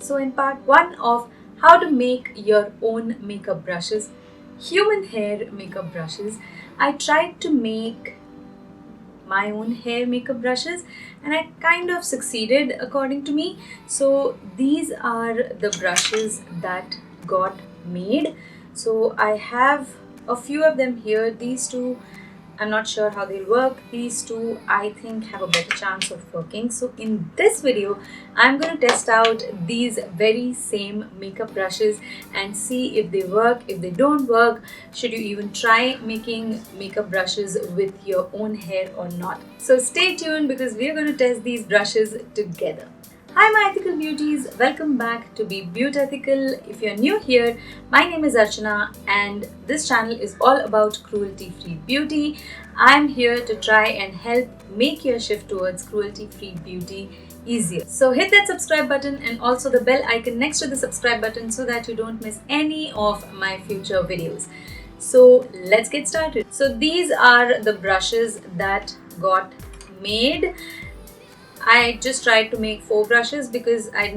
So in part 1 of how to make your own makeup brushes, human hair makeup brushes, I tried to make my own hair makeup brushes and I kind of succeeded according to me. So these are the brushes that got made. So I have a few of them here. These two, I'm not sure how they'll work. These two I think have a better chance of working. So in this video, I'm going to test out these very same makeup brushes and see if they work. If they don't work, should you even try making makeup brushes with your own hair or not? So stay tuned because we're going to test these brushes together. Hi my ethical beauties, welcome back to Be Beautethical. If you're new here, my name is Archana and this channel is all about cruelty-free beauty. I'm here to try and help make your shift towards cruelty-free beauty easier. So hit that subscribe button and also the bell icon next to the subscribe button so that you don't miss any of my future videos. So let's get started. So these are the brushes that got made. I just tried to make 4 brushes because I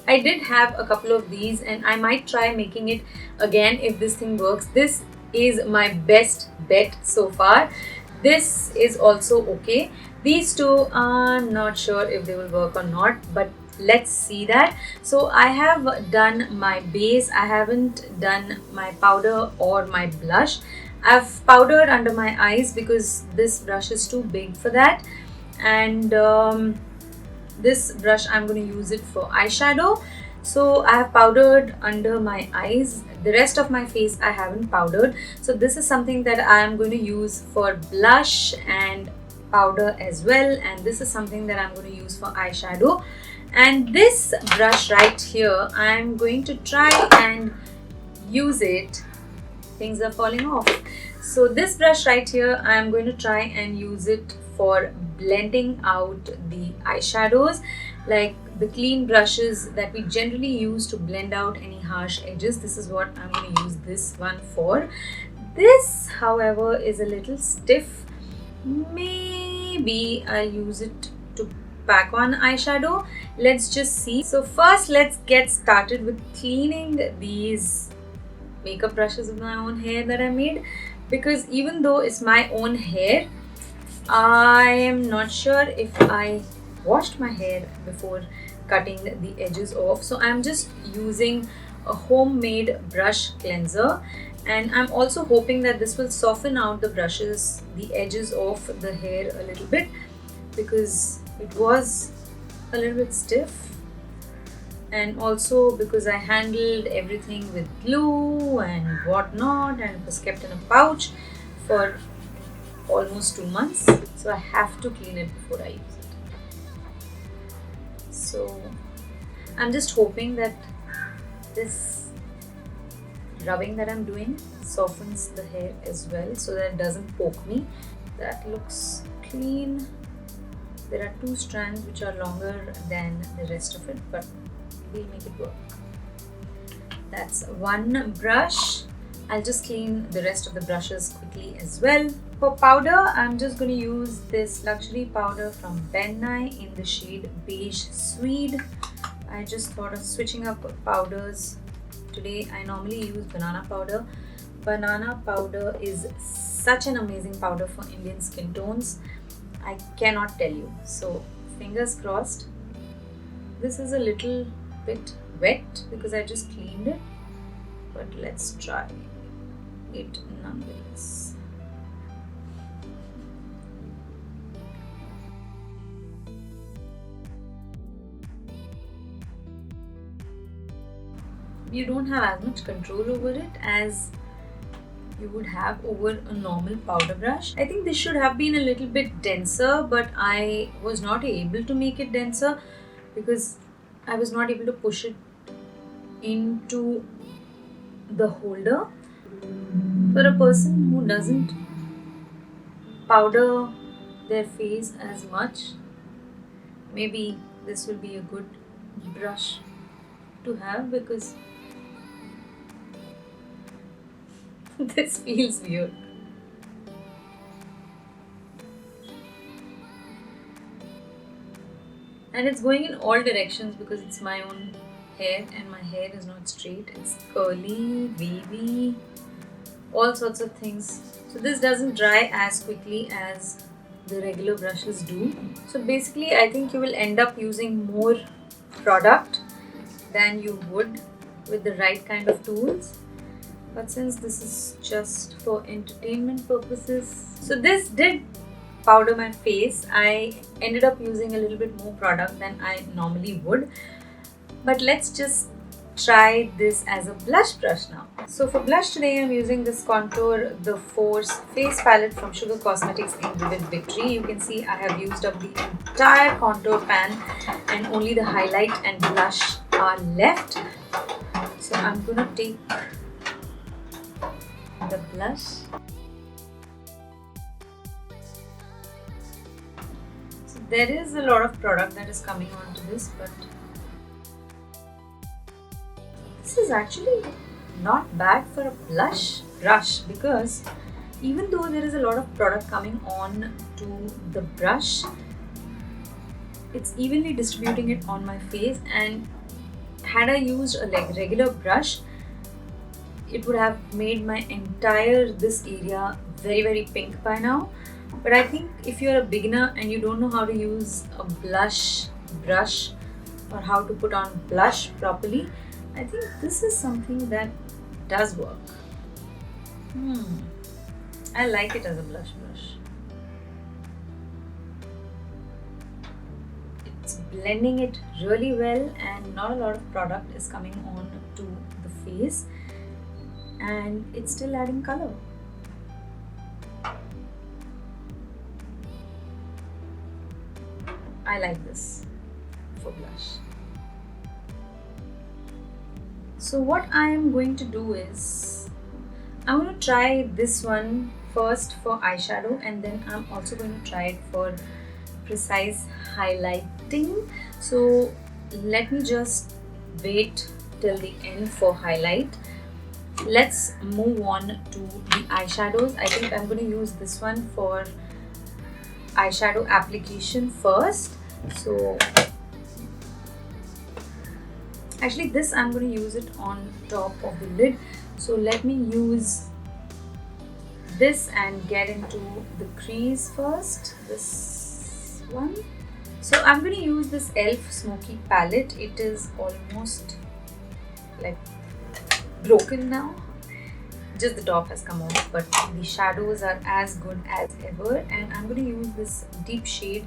did have a couple of these and I might try making it again if this thing works. This is my best bet so far. This is also okay. These two, I'm not sure if they will work or not, but let's see that. So I have done my base. I haven't done my powder or my blush. I've powdered under my eyes because this brush is too big for that. And this brush I'm going to use it for eyeshadow. So I have powdered under my eyes. The rest of my face I haven't powdered. So this is something that I am going to use for blush and powder as well, and this is something that I'm going to use for eyeshadow. And this brush right here, I'm going to try and use it. Things are falling off. So this brush right here, I'm going to try and use it for blending out the eyeshadows, like the clean brushes that we generally use to blend out any harsh edges. This is what I'm going to use this one for. This, however, is a little stiff. Maybe I'll use it to pack on eyeshadow. Let's just see. So first, let's get started with cleaning these makeup brushes with my own hair that I made, because even though it's my own hair, I am not sure if I washed my hair before cutting the edges off. So I'm just using a homemade brush cleanser, and I'm also hoping that this will soften out the edges of the hair a little bit, because it was a little bit stiff, and also because I handled everything with glue and whatnot, and it was kept in a pouch for almost 2 months, so I have to clean it before I use it. So I'm just hoping that this rubbing that I'm doing softens the hair as well so that it doesn't poke me. That looks clean. There are 2 strands which are longer than the rest of it, but we'll make it work. That's one brush. I'll just clean the rest of the brushes quickly as well. For powder, I'm just going to use this luxury powder from Ben Nye in the shade Beige Swede. I just thought of switching up powders today. I normally use banana powder. Banana powder is such an amazing powder for Indian skin tones. I cannot tell you. So fingers crossed. This is a little bit wet because I just cleaned it, but let's try it nonetheless. You don't have as much control over it as you would have over a normal powder brush. I think this should have been a little bit denser, but I was not able to make it denser because I was not able to push it into the holder. For a person who doesn't powder their face as much, maybe this will be a good brush to have, because this feels weird. and it's going in all directions because it's my own hair and my hair is not straight. It's curly, wavy, all sorts of things. So this doesn't dry as quickly as the regular brushes do. So basically I think you will end up using more product than you would with the right kind of tools. But since this is just for entertainment purposes, so this did powder my face. I ended up using a little bit more product than I normally would. But let's just try this as a blush brush now. So for blush today, I'm using this Contour The Force face palette from Sugar Cosmetics in Vivid Victory. You can see I have used up the entire contour pan and only the highlight and blush are left. So I'm gonna take the blush. So there is a lot of product that is coming onto this, but this is actually not bad for a blush brush, because even though there is a lot of product coming on to the brush, it's evenly distributing it on my face. And had I used a regular brush, it would have made my entire this area very pink by now. But I think if you're a beginner and you don't know how to use a blush brush or how to put on blush properly, I think this is something that does work. I like it as a blush brush. It's blending it really well and not a lot of product is coming on to the face, and it's still adding color. I like this for blush. So what I am going to do is, I'm going to try this one first for eyeshadow, and then I'm also going to try it for precise highlighting. So let me just wait till the end for highlight. Let's move on to the eyeshadows. I think I'm going to use this one for eyeshadow application first. So actually this I'm going to use it on top of the lid. So let me use this and get into the crease first. This one. So I'm going to use this e.l.f. Smoky palette. It is almost like broken now. Just the top has come off, but the shadows are as good as ever. And I'm going to use this deep shade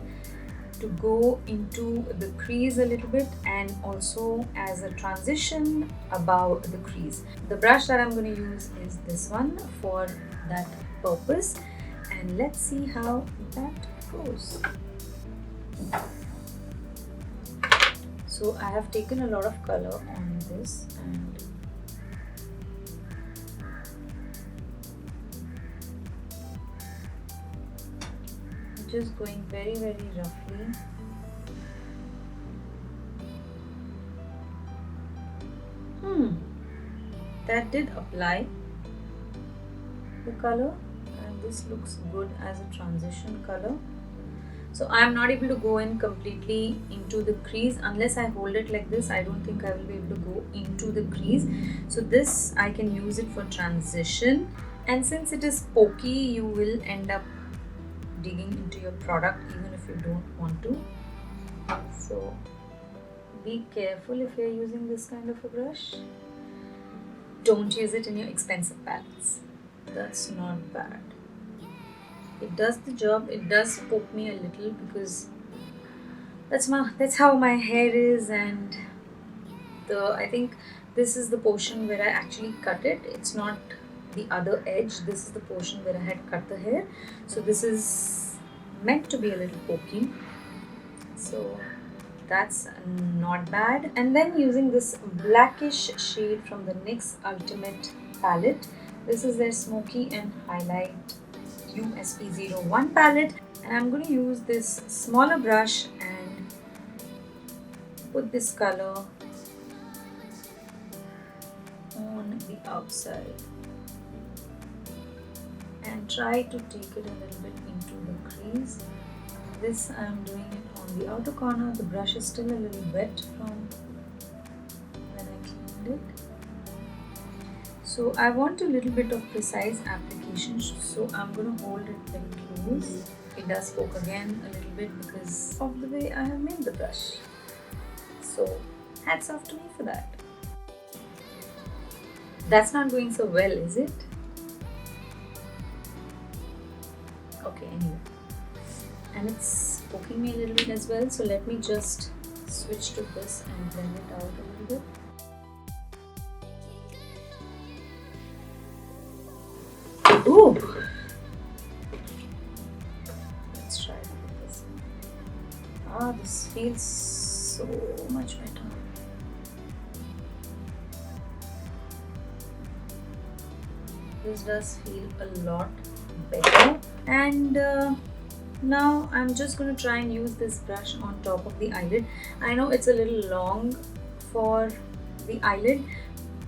to go into the crease a little bit and also as a transition above the crease. The brush that I'm going to use is this one for that purpose, and let's see how that goes. So I have taken a lot of color on this and just going very roughly. That did apply the color, and this looks good as a transition color. So I am not able to go in completely into the crease unless I hold it like this. I don't think I will be able to go into the crease. So this I can use it for transition, and since it is pokey, you will end up digging into your product even if you don't want to. So be careful if you're using this kind of a brush. Don't use it in your expensive palettes. That's not bad. It does the job. It does poke me a little because that's how my hair is, and I think this is the portion where I actually cut it. It's not the other edge. This is the portion where I had cut the hair. So this is meant to be a little pokey. So that's not bad. And then using this blackish shade from the NYX Ultimate palette. This is their Smoky and Highlight USP01 palette. And I'm going to use this smaller brush and put this color on the outside. And try to take it a little bit into the crease. this I'm doing it on the outer corner. The brush is still a little wet from when I cleaned it. So I want a little bit of precise application, so I'm going to hold it very close. It does poke again a little bit because of the way I have made the brush. So hats off to me for that. That's not going so well, is it? Okay, anyway. And it's poking me a little bit as well, so let me just switch to this and blend it out a little bit. Ooh! Let's try it with this. Ah, this feels so much better. This does feel a lot better. And now I'm just going to try and use this brush on top of the eyelid. I know it's a little long for the eyelid,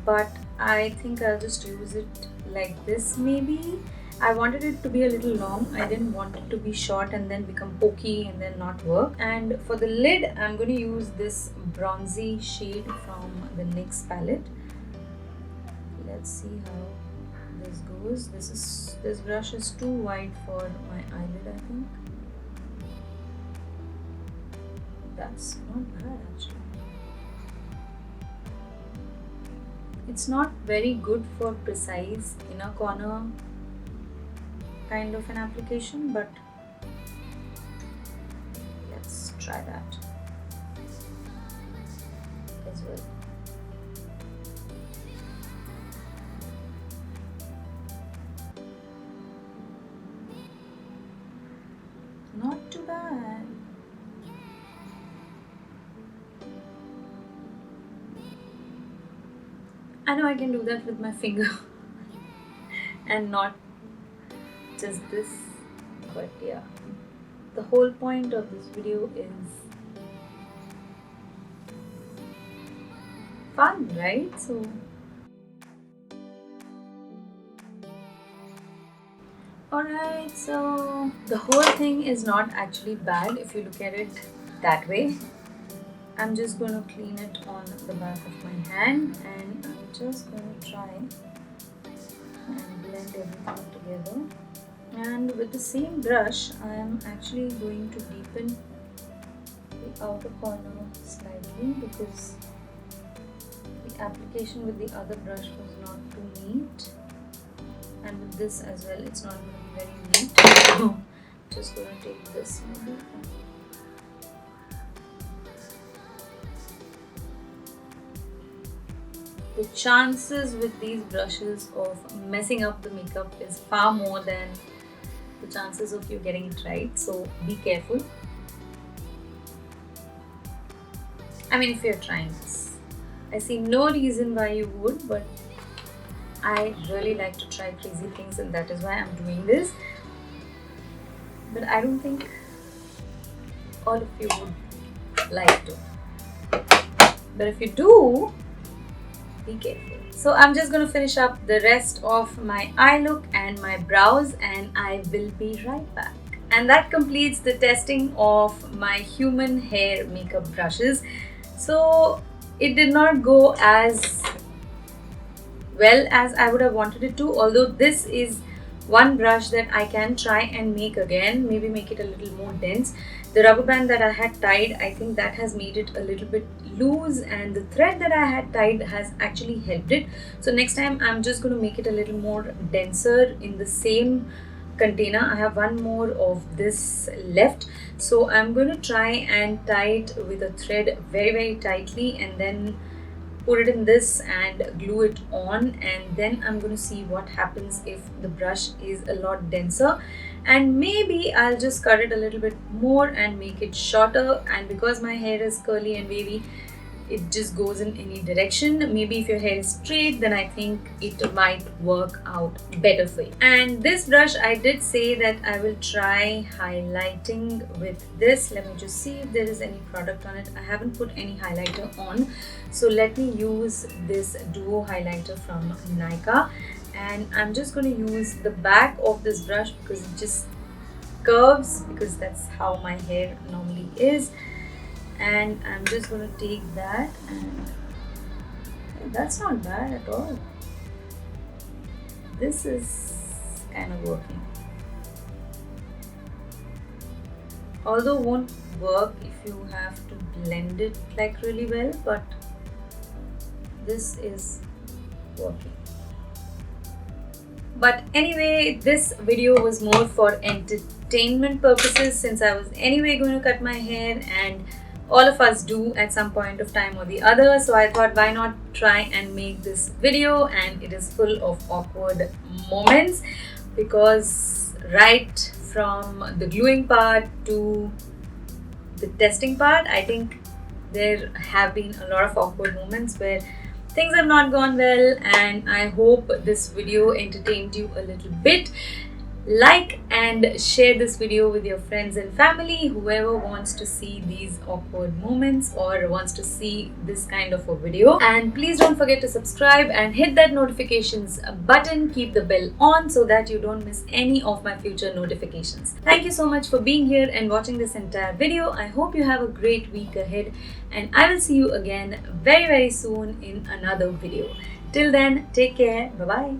but I think I'll just use it like this maybe. I wanted it to be a little long. I didn't want it to be short and then become pokey and then not work. And for the lid, I'm going to use this bronzy shade from the NYX palette. Let's see how this goes. This brush is too wide for my eyelid, I think. That's not bad actually. It's not very good for precise inner corner kind of an application, but let's try that as well. Not too bad. I know I can do that with my finger and not just this, but yeah, the whole point of this video is fun, right? So alright, so the whole thing is not actually bad if you look at it that way. I'm just going to clean it on the back of my hand, and I'm just going to try and blend everything together. And with the same brush, I am actually going to deepen the outer corner slightly because the application with the other brush was not too neat, and with this as well, it's not going to be very neat. So just going to take this maybe. The chances with these brushes of messing up the makeup is far more than the chances of you getting it right, so be careful. I mean, if you're trying this, I see no reason why you would, but I really like to try crazy things, and that is why I'm doing this. But I don't think all of you would like to. But if you do, be careful. So I'm just going to finish up the rest of my eye look and my brows, and I will be right back. And that completes the testing of my human hair makeup brushes. So it did not go as well as I would have wanted it to, although this is one brush that I can try and make again, maybe make it a little more dense. The rubber band that I had tied, I think that has made it a little bit loose, and the thread that I had tied has actually helped it. So next time I'm just going to make it a little more denser in the same container. I have one more of this left, so I'm going to try and tie it with a thread very tightly, and then put it in this and glue it on, and then I'm going to see what happens if the brush is a lot denser, and maybe I'll just cut it a little bit more and make it shorter. And because my hair is curly and wavy, it just goes in any direction. Maybe if your hair is straight, then I think it might work out better for you. And this brush, I did say that I will try highlighting with this. Let me just see if there is any product on it. I haven't put any highlighter on, so let me use this duo highlighter from Nykaa, and I'm just going to use the back of this brush because it just curves because that's how my hair normally is. And I'm just going to take that, and that's not bad at all. This is kind of working. Although won't work if you have to blend it like really well, but this is working. But anyway, this video was more for entertainment purposes, since I was anyway going to cut my hair and all of us do at some point of time or the other. So I thought, why not try and make this video, and it is full of awkward moments because right from the gluing part to the testing part, I think there have been a lot of awkward moments where things have not gone well, and I hope this video entertained you a little bit. Like and share this video with your friends and family, whoever wants to see these awkward moments or wants to see this kind of a video. And please don't forget to subscribe and hit that notifications button. Keep the bell on so that you don't miss any of my future notifications. Thank you so much for being here and watching this entire video. I hope you have a great week ahead, and I will see you again very soon in another video. Till then, take care. Bye bye.